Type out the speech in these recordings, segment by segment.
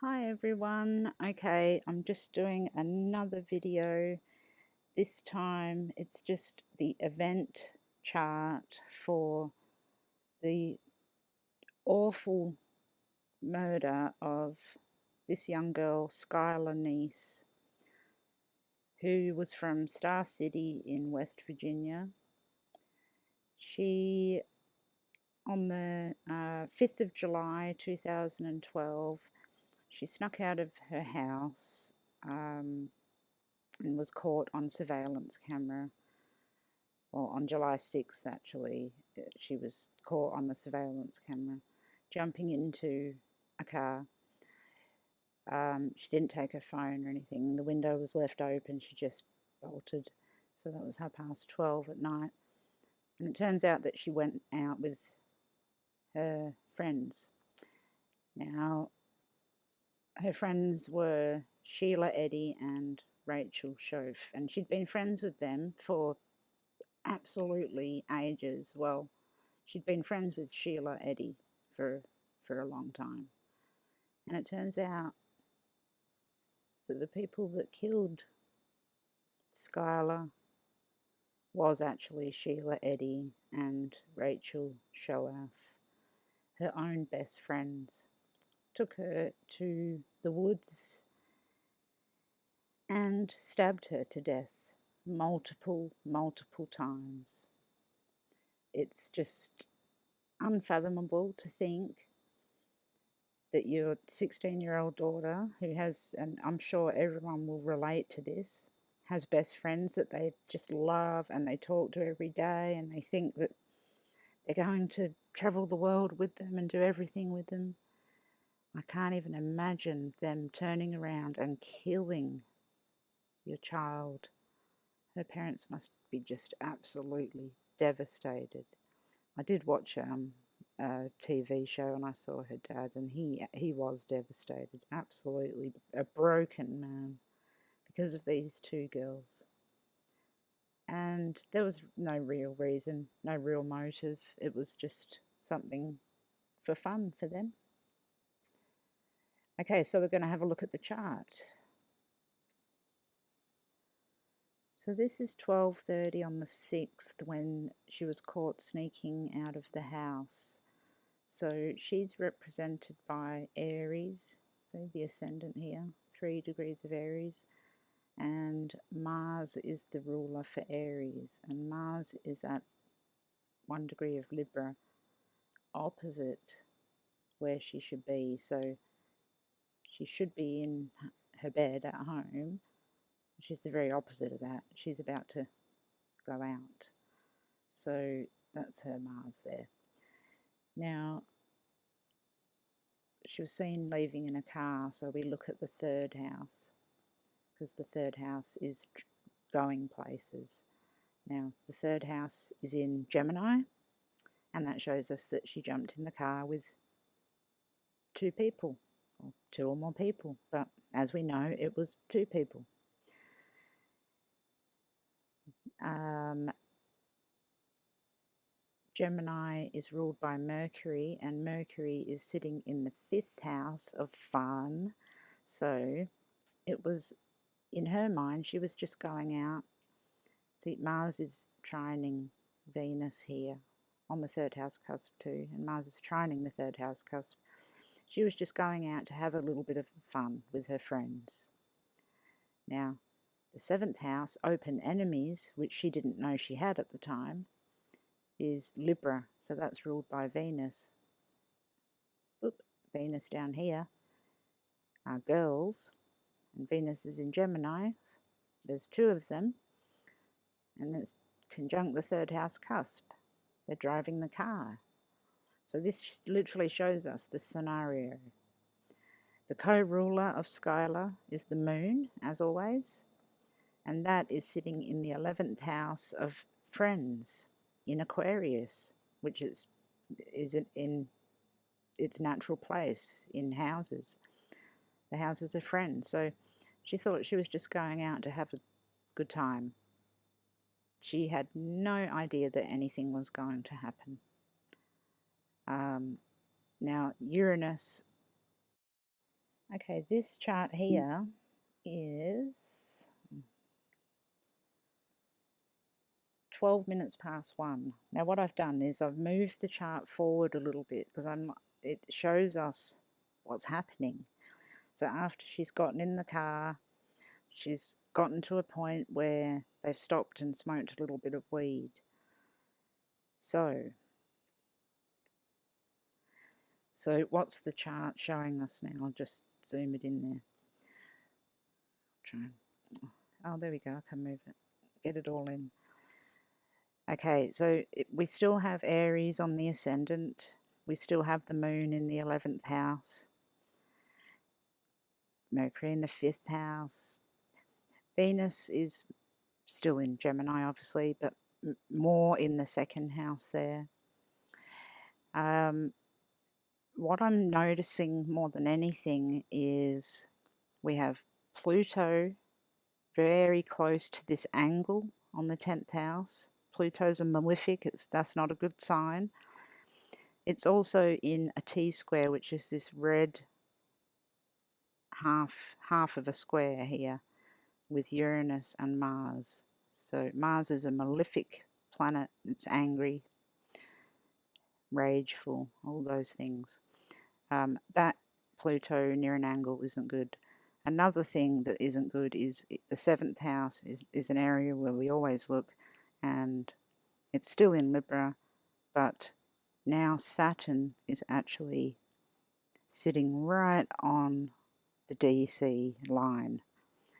Hi everyone. Okay, I'm just doing another video. This time it's just the event chart for the awful murder of this young girl, Skylar Neese, who was from Star City in West Virginia. She, on the 5th of July 2012, she snuck out of her house and was caught on surveillance camera. Well, on July 6th, actually, she was caught on the surveillance camera, jumping into a car. She didn't take her phone or anything. The window was left open. She just bolted. So that was 12:30 at night. And it turns out that she went out with her friends. Now, her friends were Shelia, Eddy, and Shoaf. And she'd been friends with them for absolutely ages. Well, she'd been friends with Shelia, Eddy for a long time. And it turns out that the people that killed Skylar was actually Shelia, Eddy, and Shoaf, her own best friends. Took her to the woods and stabbed her to death multiple times. It's just unfathomable to think that your 16-year-old daughter, who has, and I'm sure everyone will relate to this, has best friends that they just love and they talk to every day, and they think that they're going to travel the world with them and do everything with them. I can't even imagine them turning around and killing your child. Her parents must be just absolutely devastated. I did watch a TV show and I saw her dad, and he was devastated, absolutely a broken man because of these two girls. And there was no real reason, no real motive. It was just something for fun for them. Okay, so we're going to have a look at the chart. So this is 12:30 on the 6th when she was caught sneaking out of the house. So she's represented by Aries, so the ascendant here, 3 degrees of Aries, and Mars is the ruler for Aries, and Mars is at 1 degree of Libra, opposite where she should be. So she should be in her bed at home. She's the very opposite of that. She's about to go out. So that's her Mars there. Now, she was seen leaving in a car, so we look at the third house, because the third house is going places. Now, the third house is in Gemini, and that shows us that she jumped in the car with 2 people, or 2 or more people, but as we know, it was 2 people. Gemini is ruled by Mercury, and Mercury is sitting in the 5th house of fun. So it was, in her mind, she was just going out. See, Mars is trining Venus here on the 3rd house cusp too, and Mars is trining the 3rd house cusp. She was just going out to have a little bit of fun with her friends. Now, the 7th house, open enemies, which she didn't know she had at the time, is Libra, so that's ruled by Venus. Venus down here are girls, and Venus is in Gemini. There's 2 of them, and it's conjunct the 3rd house cusp. They're driving the car. So this literally shows us the scenario. The co-ruler of Skylar is the moon, as always, and that is sitting in the 11th house of friends in Aquarius, which is in its natural place in houses. The houses are friends. So she thought she was just going out to have a good time. She had no idea that anything was going to happen. Now, Uranus Okay, this chart here is 12 minutes past 1. Now what I've done is I've moved the chart forward a little bit because it shows us what's happening. So after she's gotten in the car, she's gotten to a point where they've stopped and smoked a little bit of weed. So what's the chart showing us now? I'll just zoom it in there. Oh, there we go. I can move it. Get it all in. Okay, so we still have Aries on the ascendant. We still have the moon in the 11th house. Mercury in the 5th house. Venus is still in Gemini, obviously, but more in the 2nd house there. What I'm noticing more than anything is we have Pluto very close to this angle on the 10th house. Pluto's a malefic, that's not a good sign. It's also in a T-square, which is this red half of a square here with Uranus and Mars. So Mars is a malefic planet, it's angry, rageful, all those things. That Pluto near an angle isn't good. Another thing that isn't good is the 7th house is an area where we always look, and it's still in Libra, but now Saturn is actually sitting right on the DC line,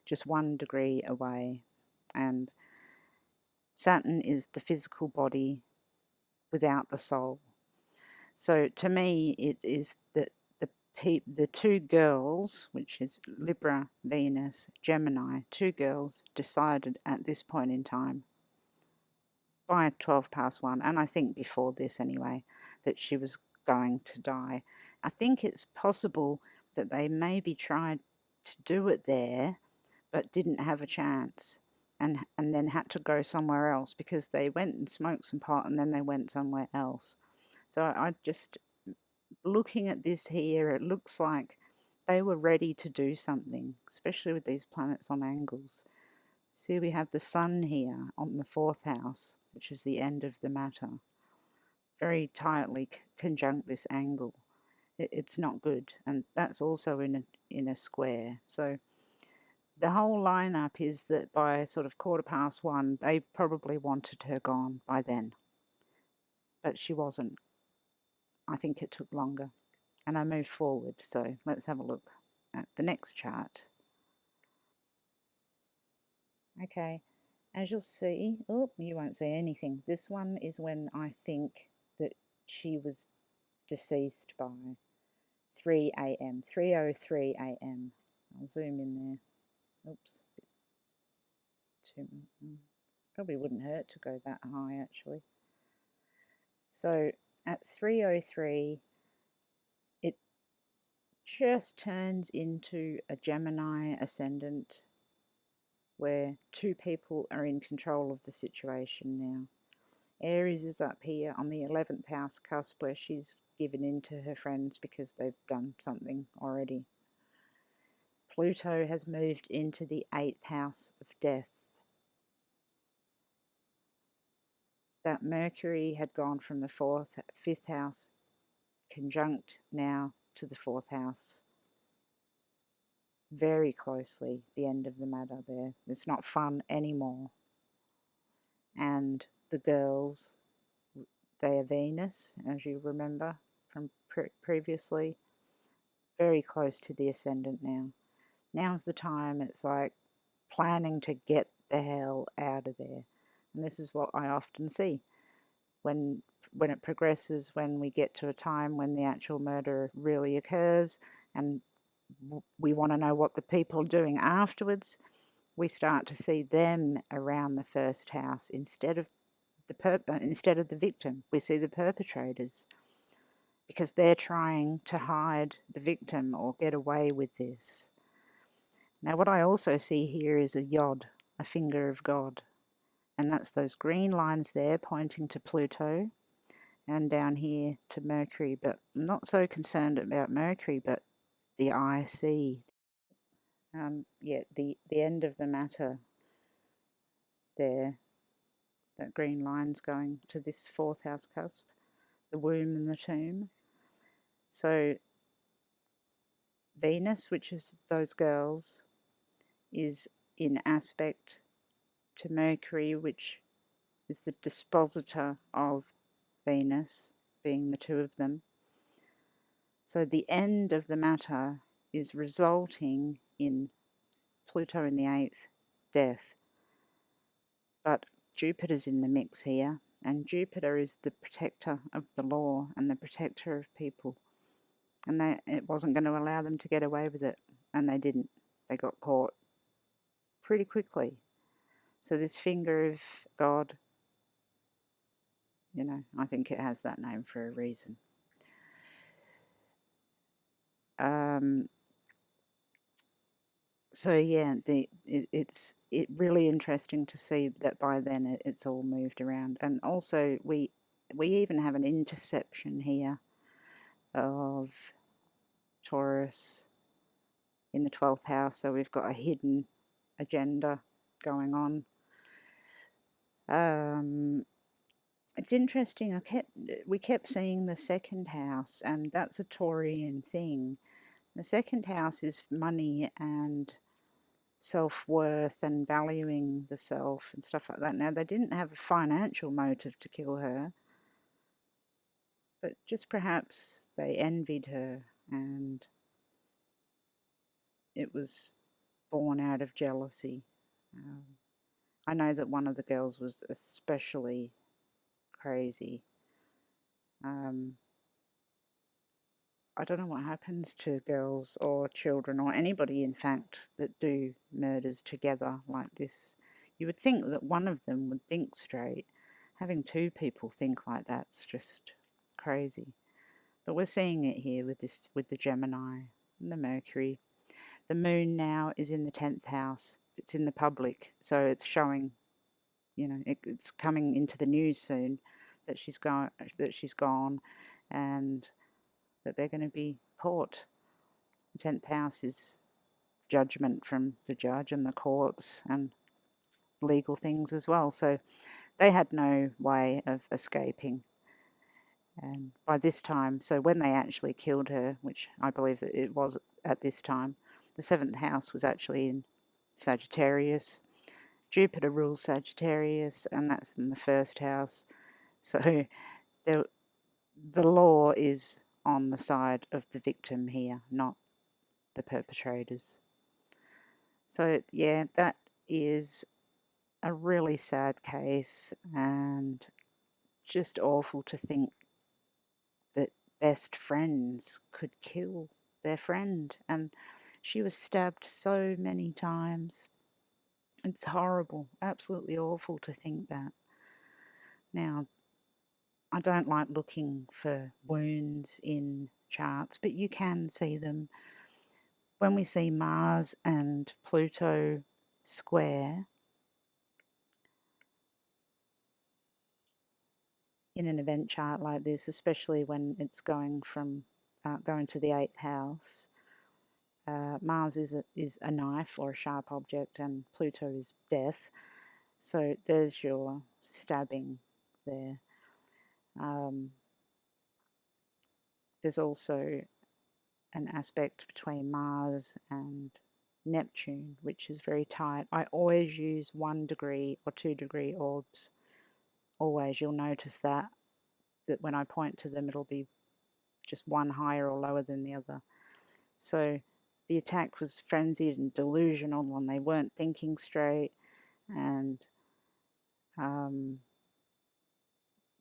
just 1 degree away. And Saturn is the physical body without the soul. So to me, it is the two girls, which is Libra, Venus, Gemini, two girls decided at this point in time, by 12 past 1, and I think before this anyway, that she was going to die. I think it's possible that they maybe tried to do it there, but didn't have a chance, and then had to go somewhere else because they went and smoked some pot and then they went somewhere else. So I just, looking at this here, it looks like they were ready to do something, especially with these planets on angles. See, we have the sun here on the 4th house, which is the end of the matter, very tightly conjunct this angle. It's not good, and that's also in a square. So the whole lineup is that by sort of 1:15, they probably wanted her gone by then, but she wasn't. I think it took longer, and I moved forward. So let's have a look at the next chart. Okay, as you'll see, oh, you won't see anything. This one is when I think that she was deceased by 3 a.m., 3:03 a.m. I'll zoom in there. Oops. Probably wouldn't hurt to go that high, actually. So at 3:03, it just turns into a Gemini ascendant where two people are in control of the situation now. Aries is up here on the 11th house cusp where she's given in to her friends because they've done something already. Pluto has moved into the 8th house of death. That Mercury had gone from the 5th house conjunct now to the 4th house. Very closely, the end of the matter there. It's not fun anymore. And the girls, they are Venus, as you remember from previously, very close to the ascendant now. Now's the time, it's like planning to get the hell out of there. And this is what I often see when it progresses, when we get to a time when the actual murder really occurs and we want to know what the people are doing afterwards, we start to see them around the 1st house instead of the victim. We see the perpetrators because they're trying to hide the victim or get away with this. Now what I also see here is a yod, a finger of God, and that's those green lines there pointing to Pluto and down here to Mercury. But I'm not so concerned about Mercury, but the eye see. Yeah, the end of the matter there, that green line's going to this 4th house cusp, the womb and the tomb. So Venus, which is those girls, is in aspect to Mercury, which is the dispositor of Venus, being the two of them. So the end of the matter is resulting in Pluto in the 8th, death. But Jupiter's in the mix here, and Jupiter is the protector of the law and the protector of people. And it wasn't going to allow them to get away with it, and they didn't. They got caught pretty quickly. So this finger of God, you know, I think it has that name for a reason. So yeah, it's really interesting to see that by then it's all moved around, and also we even have an interception here of Taurus in the 12th house, so we've got a hidden agenda going on. It's interesting. We kept seeing the 2nd house, and that's a Taurian thing. The 2nd house is money and self-worth and valuing the self and stuff like that. Now, they didn't have a financial motive to kill her, but just perhaps they envied her, and it was born out of jealousy. I know that one of the girls was especially crazy. I don't know what happens to girls or children or anybody, in fact, that do murders together like this. You would think that one of them would think straight. Having 2 people think like that's just crazy. But we're seeing it here with the Gemini and the Mercury. The Moon now is in the 10th house. It's in the public, so it's showing, you know, it's coming into the news soon that she's gone, and that they're going to be caught. The 10th house is judgment from the judge and the courts and legal things as well. So they had no way of escaping. And by this time, so when they actually killed her, which I believe that it was at this time, the 7th house was actually in Sagittarius. Jupiter rules Sagittarius, and that's in the 1st house. So the law is on the side of the victim here, not the perpetrators. So yeah, that is a really sad case, and just awful to think that best friends could kill their friend, and she was stabbed so many times. It's horrible, absolutely awful to think that. Now, I don't like looking for wounds in charts, but you can see them. When we see Mars and Pluto square in an event chart like this, especially when it's going from going to the 8th house, Mars is a knife or a sharp object, and Pluto is death. So there's your stabbing there. There's also an aspect between Mars and Neptune, which is very tight. I always use 1 degree or 2 degree orbs. Always, you'll notice that when I point to them, it'll be just one higher or lower than the other. So the attack was frenzied and delusional, and they weren't thinking straight, and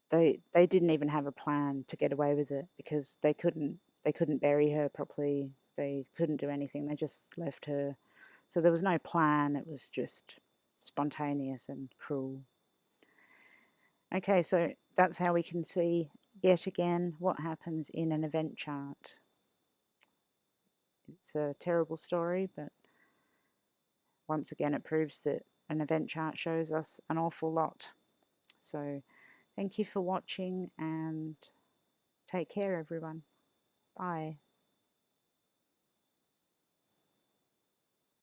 they didn't even have a plan to get away with it, because they couldn't bury her properly. They couldn't do anything. They just left her. So there was no plan. It was just spontaneous and cruel. Okay, so that's how we can see yet again what happens in an event chart. It's a terrible story, but once again it proves that an event chart shows us an awful lot. So thank you for watching, and take care, everyone. Bye.